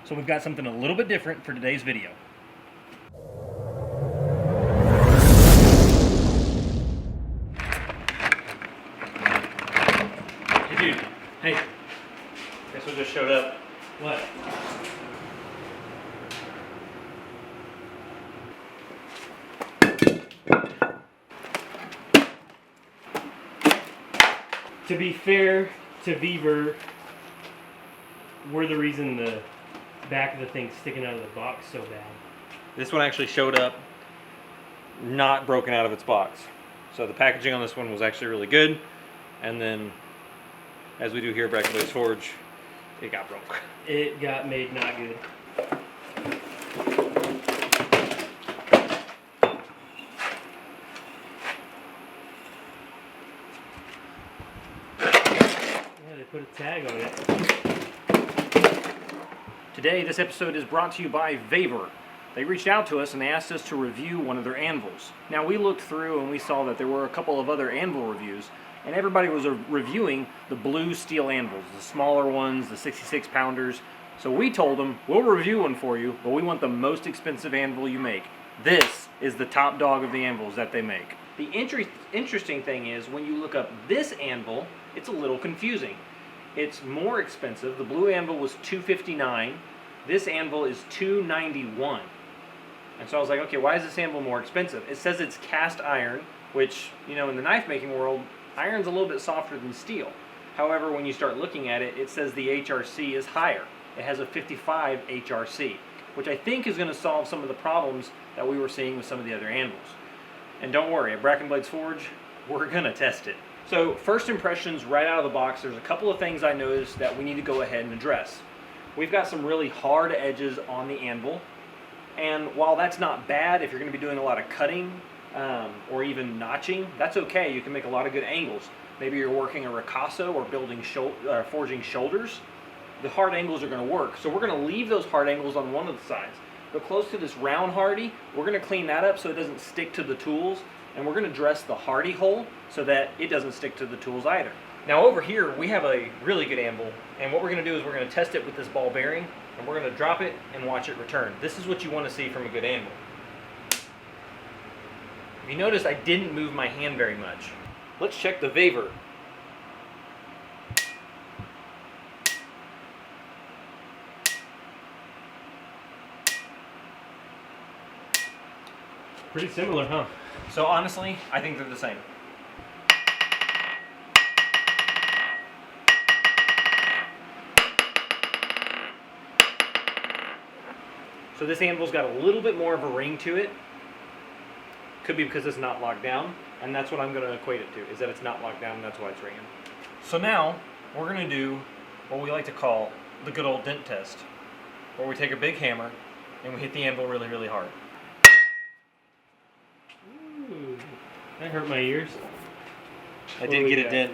So we've got something a little bit different for today's video. Hey dude, hey. Guess what just showed up? What? To be fair to Vevor, we're the reason the back of the thing's sticking out of the box so bad. This one actually showed up not broken out of its box. So the packaging on this one was actually really good. And then, as we do here at Brackin Forge, it got broke. It got made not good. Put a tag on it. Today, this episode is brought to you by Vevor. They reached out to us and they asked us to review one of their anvils. Now, we looked through and we saw that there were a couple of other anvil reviews, and everybody was reviewing the blue steel anvils, the smaller ones, the 66 pounders. So we told them, we'll review one for you, but we want the most expensive anvil you make. This is the top dog of the anvils that they make. The interesting thing is, when you look up this anvil, it's a little confusing. It's more expensive. The blue anvil was $259. This anvil is $291. And so I was like, okay, why is this anvil more expensive? It says it's cast iron, which, you know, in the knife making world, iron's a little bit softer than steel. However, when you start looking at it, it says the HRC is higher. It has a 55 HRC, which I think is going to solve some of the problems that we were seeing with some of the other anvils. And don't worry, at Brackin Forge, we're going to test it. So first impressions right out of the box, there's a couple of things I noticed that we need to go ahead and address. We've got some really hard edges on the anvil, and while that's not bad if you're going to be doing a lot of cutting or even notching, that's okay. You can make a lot of good angles. Maybe you're working a ricasso or building forging shoulders. The hard angles are going to work. So we're going to leave those hard angles on one of the sides. But close to this round hardy, we're going to clean that up so it doesn't stick to the tools. And we're going to dress the hardy hole so that it doesn't stick to the tools either. Now over here, we have a really good anvil, and what we're going to do is we're going to test it with this ball bearing, and we're going to drop it and watch it return. This is what you want to see from a good anvil. If you notice, I didn't move my hand very much. Let's check the Vevor. Pretty similar, huh? So honestly, I think they're the same. So this anvil's got a little bit more of a ring to it. Could be because it's not locked down, and that's what I'm going to equate it to, is that it's not locked down, and that's why it's ringing. So now, we're going to do what we like to call the good old dent test, where we take a big hammer and we hit the anvil really, really hard. That hurt my ears. I did get a dent.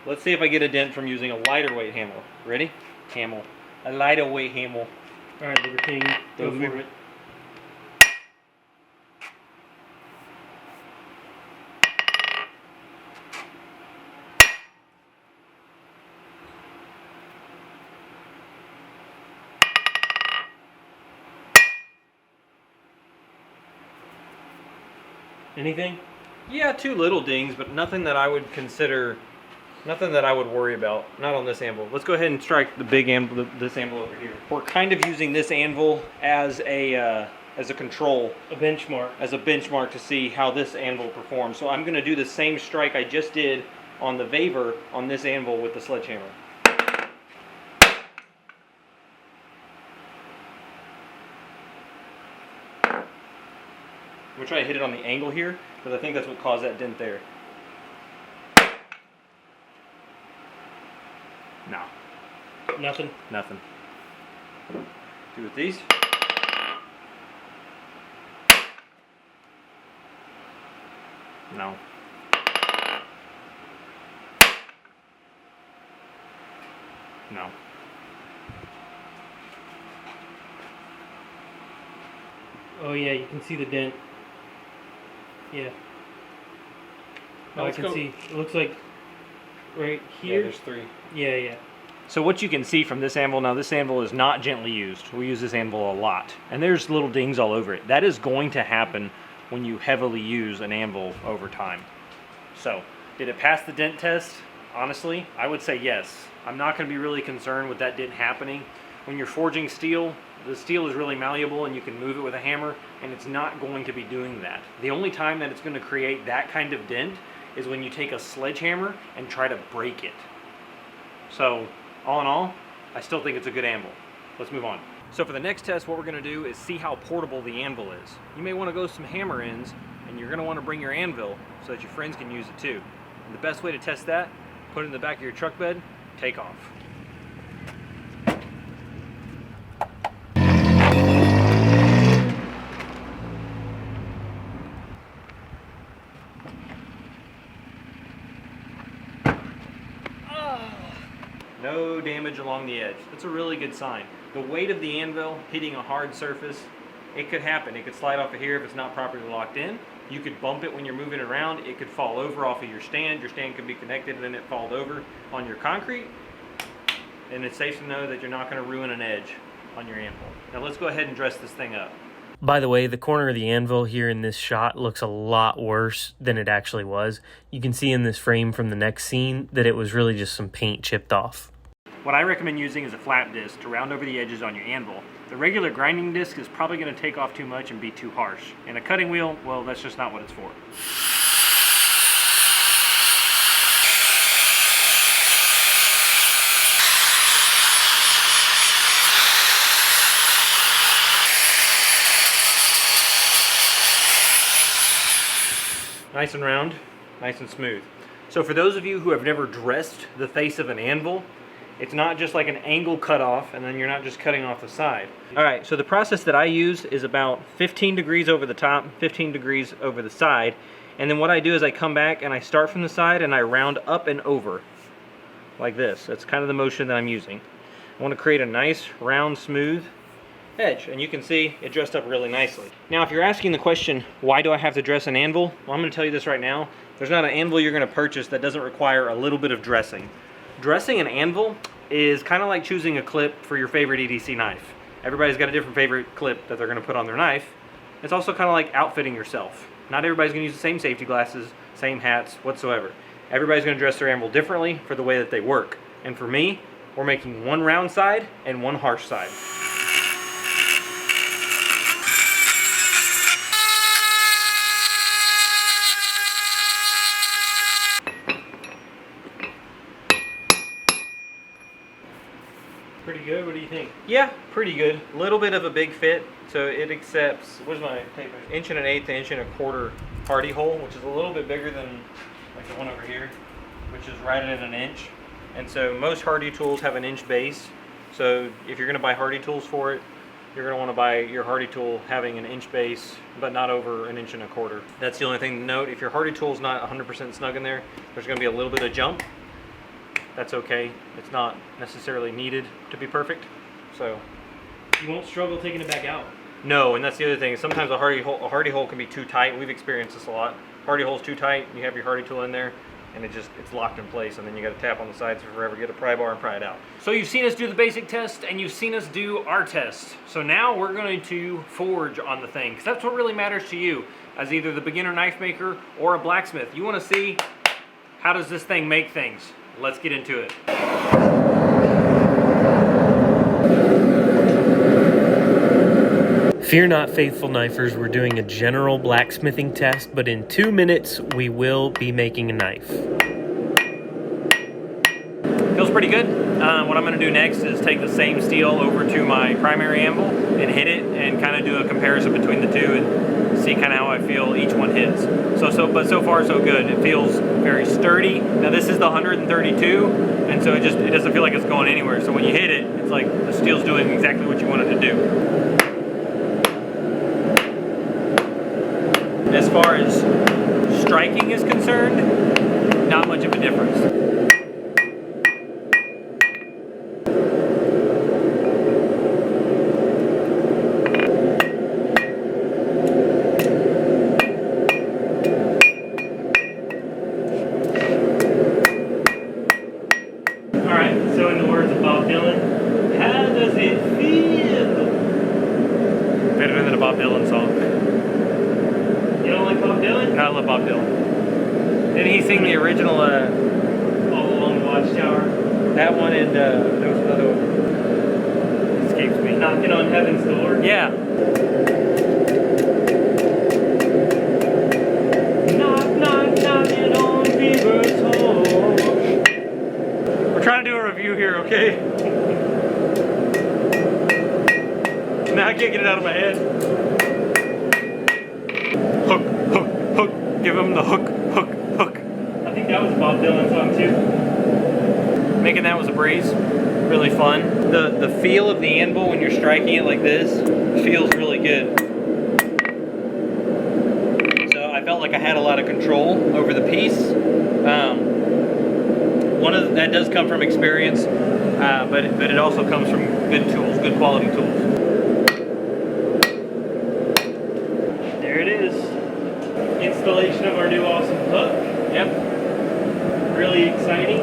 Let's see if I get a dent from using a lighter weight hammer. Ready? Hammer. A lighter weight hammer. Alright, Liver King, go for it. Anything? Yeah, two little dings, but nothing that I would consider, nothing that I would worry about. Not on this anvil. Let's go ahead and strike the big anvil, this anvil over here. We're kind of using this anvil as a control. A benchmark. As a benchmark to see how this anvil performs. So I'm going to do the same strike I just did on the Vevor on this anvil with the sledgehammer. I'm going to try to hit it on the angle here, because I think that's what caused that dent there. No. Nothing? Nothing. Do with these. No. No. Oh yeah, you can see the dent. Yeah. Oh, I can see. It looks like right here. Yeah, there's three. Yeah, yeah. So what you can see from this anvil, now this anvil is not gently used. We use this anvil a lot. And there's little dings all over it. That is going to happen when you heavily use an anvil over time. So, did it pass the dent test? Honestly, I would say yes. I'm not going to be really concerned with that dent happening. When you're forging steel, the steel is really malleable and you can move it with a hammer, and it's not going to be doing that. The only time that it's going to create that kind of dent is when you take a sledgehammer and try to break it. So, all in all, I still think it's a good anvil. Let's move on. So for the next test, what we're going to do is see how portable the anvil is. You may want to go some hammer ins, and you're going to want to bring your anvil so that your friends can use it too. And the best way to test that, put it in the back of your truck bed, take off. No damage along the edge. That's a really good sign. The weight of the anvil hitting a hard surface, it could happen. It could slide off of here if it's not properly locked in. You could bump it when you're moving it around. It could fall over off of your stand. Your stand could be connected and then it falls over on your concrete. And it's safe to know that you're not going to ruin an edge on your anvil. Now let's go ahead and dress this thing up. By the way, the corner of the anvil here in this shot looks a lot worse than it actually was. You can see in this frame from the next scene that it was really just some paint chipped off. What I recommend using is a flat disc to round over the edges on your anvil. The regular grinding disc is probably going to take off too much and be too harsh. And a cutting wheel, well, that's just not what it's for. Nice and round, nice and smooth. So for those of you who have never dressed the face of an anvil, it's not just like an angle cut off and then you're not just cutting off the side. All right, so the process that I use is about 15 degrees over the top, 15 degrees over the side. And then what I do is I come back and I start from the side and I round up and over like this. That's kind of the motion that I'm using. I want to create a nice, round, smooth edge, and you can see it dressed up really nicely. Now if you're asking the question, why do I have to dress an anvil? Well, I'm going to tell you this right now. There's not an anvil you're going to purchase that doesn't require a little bit of dressing. Dressing an anvil is kind of like choosing a clip for your favorite EDC knife. Everybody's got a different favorite clip that they're going to put on their knife. It's also kind of like outfitting yourself. Not everybody's going to use the same safety glasses, same hats, whatsoever. Everybody's going to dress their anvil differently for the way that they work. And for me, we're making one round side and one harsh side. Pretty good, what do you think? Yeah, pretty good. A little bit of a big fit, so it accepts, where's my tape? 1 1/8 to 1 1/4 hardy hole, which is a little bit bigger than like the one over here, which is right at 1 inch. And so most hardy tools have an inch base, so if you're going to buy hardy tools for it, you're going to want to buy your hardy tool having an inch base, but not over 1 1/4 inches. That's the only thing to note. If your hardy tool is not 100% snug in there, there's going to be a little bit of jump. That's okay. It's not necessarily needed to be perfect, so You won't struggle taking it back out. no. And that's the other thing. Sometimes a hardy hole can be too tight. We've experienced this a lot. Hardy hole's too tight. You have your hardy tool in there, and it's locked in place, and then you got to tap on the sides for forever, get a pry bar and pry it out. So you've seen us do the basic test, and you've seen us do our test. So now we're going to forge on the thing, because that's what really matters to you as either the beginner knife maker or a blacksmith. You want to see, how does this thing make things? Let's get into it. Fear not, faithful knifers, we're doing a general blacksmithing test, but in 2 minutes we will be making a knife. Feels pretty good. What I'm going to do next is take the same steel over to my primary anvil and hit it and kind of do a comparison between the two and see kind of how I feel each one hits. But so far so good. It feels very sturdy. Now this is the 132, and so it doesn't feel like it's going anywhere. So when you hit it, it's like the steel's doing exactly what you want it to do. As far as striking is concerned, not much of a difference. Alright, so in the words of love Bob Dylan. Didn't he sing the original All Along the Watchtower. that one and there was another one. It escapes me. Knocking on Heaven's Door. Yeah. Knock, knock, knocking on Beaver's home. We're trying to do a review here, okay? Now I can't get it out of my head. Hook, hook, hook. Give him the hook, hook, hook. I think that was a Bob Dylan song too. Making that was a breeze. Really fun. The feel of the anvil when you're striking it like this feels really good. So I felt like I had a lot of control over the piece. That does come from experience, but it also comes from good tools, good quality tools. There it is. Installation of our new awesome hook. Yep. Really exciting.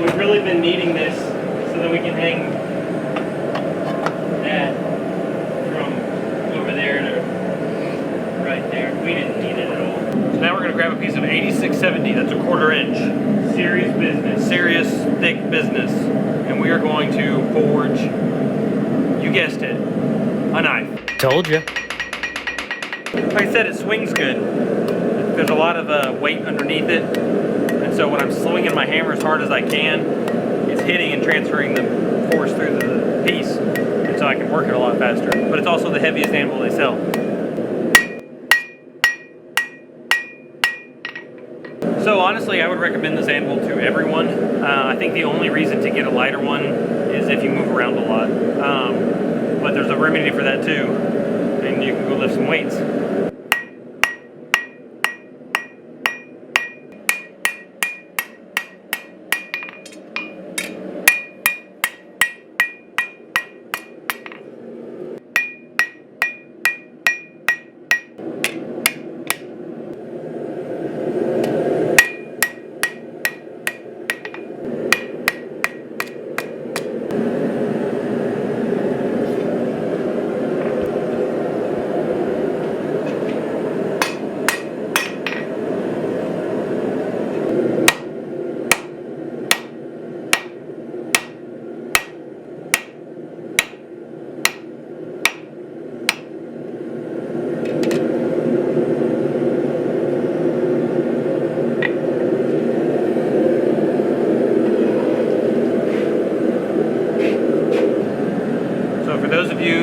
We've really been needing this so that we can hang that from over there to right there. We didn't need it at all. So now we're going to grab a piece of 8670. That's a 1/4 inch. Serious business. Serious, thick business. And we are going to forge, you guessed it, a knife. Told you. Like I said, it swings good. There's a lot of weight underneath it. And so when I'm swinging my hammer as hard as I can, it's hitting and transferring the force through the piece. And so I can work it a lot faster. But it's also the heaviest anvil they sell. So honestly, I would recommend this anvil to everyone. I think the only reason to get a lighter one is if you move around a lot. But there's a remedy for that too. And you can go lift some weights.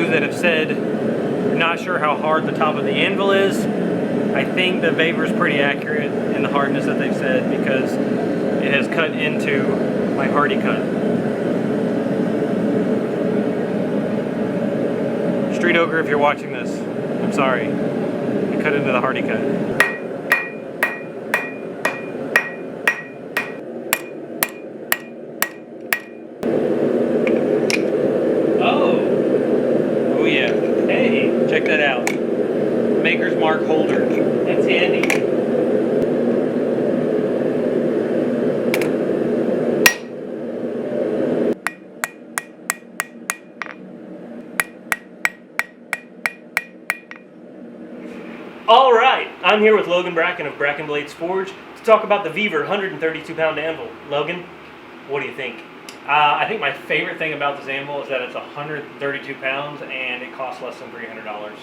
That have said you're not sure how hard the top of the anvil is, I think the Vevor is pretty accurate in the hardness that they've said because it has cut into my hardy cut. Street Ogre, if you're watching this, I'm sorry. It cut into the hardy cut. Check that out. Maker's Mark holder. That's handy. All right, I'm here with Logan Brackin of Brackin Blades Forge to talk about the Vevor 132-pound anvil. Logan, what do you think? I think my favorite thing about this anvil is that it's 132 pounds and it costs less than $300.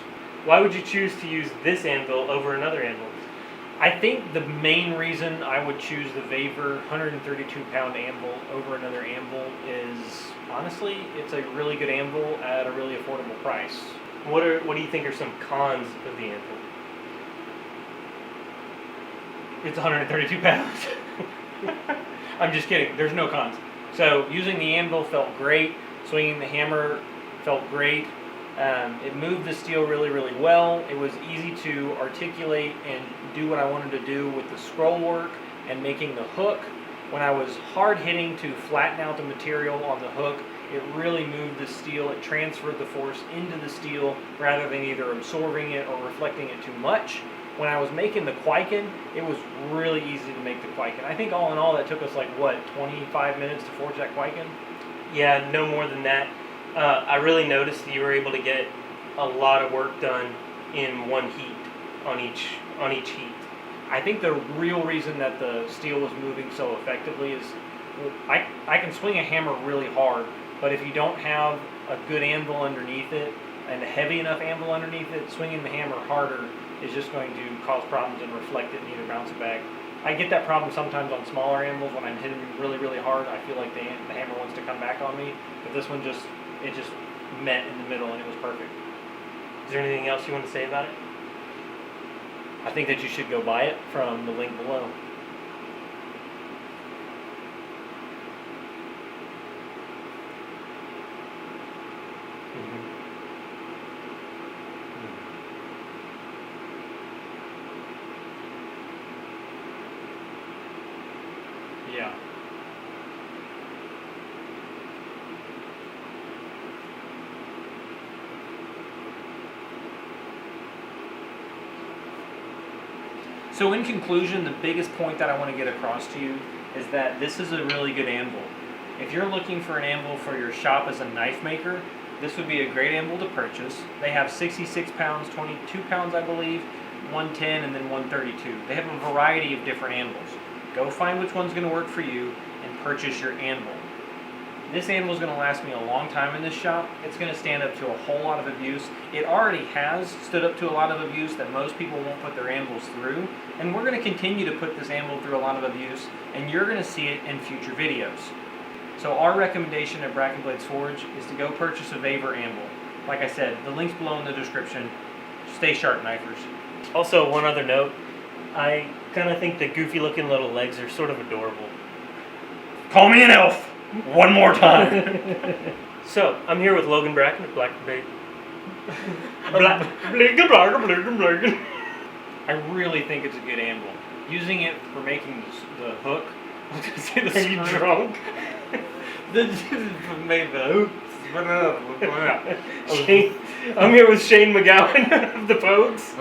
Why would you choose to use this anvil over another anvil? I think the main reason I would choose the Vevor 132-pound anvil over another anvil is, honestly, it's a really good anvil at a really affordable price. What do you think are some cons of the anvil? It's 132 pounds. I'm just kidding. There's no cons. So using the anvil felt great. Swinging the hammer felt great. It moved the steel really, really well. It was easy to articulate and do what I wanted to do with the scroll work and making the hook. When I was hard hitting to flatten out the material on the hook, it really moved the steel. It transferred the force into the steel rather than either absorbing it or reflecting it too much. When I was making the Quiken, it was really easy to make the Quiken. I think all in all that took us like, what, 25 minutes to forge that Quiken? Yeah, no more than that. I really noticed that you were able to get a lot of work done in one heat on each heat. I think the real reason that the steel was moving so effectively is I can swing a hammer really hard, but if you don't have a good anvil underneath it and a heavy enough anvil underneath it, swinging the hammer harder is just going to cause problems and reflect it and either bounce it back. I get that problem sometimes on smaller anvils when I'm hitting really, really hard. I feel like the hammer wants to come back on me, but this one just met in the middle and it was perfect. Is there anything else you want to say about it? I think that you should go buy it from the link below. Yeah. So in conclusion, the biggest point that I want to get across to you is that this is a really good anvil. If you're looking for an anvil for your shop as a knife maker, this would be a great anvil to purchase. They have 66 pounds, 22 pounds I believe, 110 and then 132. They have a variety of different anvils. Go find which one's going to work for you and purchase your anvil. This anvil is going to last me a long time in this shop. It's going to stand up to a whole lot of abuse. It already has stood up to a lot of abuse that most people won't put their anvils through. And we're going to continue to put this anvil through a lot of abuse, and you're going to see it in future videos. So our recommendation at Brackin Blades Forge is to go purchase a Vevor anvil. Like I said, the link's below in the description. Stay sharp, knifers. Also, one other note, I kind of think the goofy looking little legs are sort of adorable. Call me an elf! One more time! So, I'm here with Logan Brackin of Black Blade. I really think it's a good anvil. Using it for making the hook, I was going to say the Are you screw. drunk? Made the Shane, I'm here with Shane McGowan of the Pogues.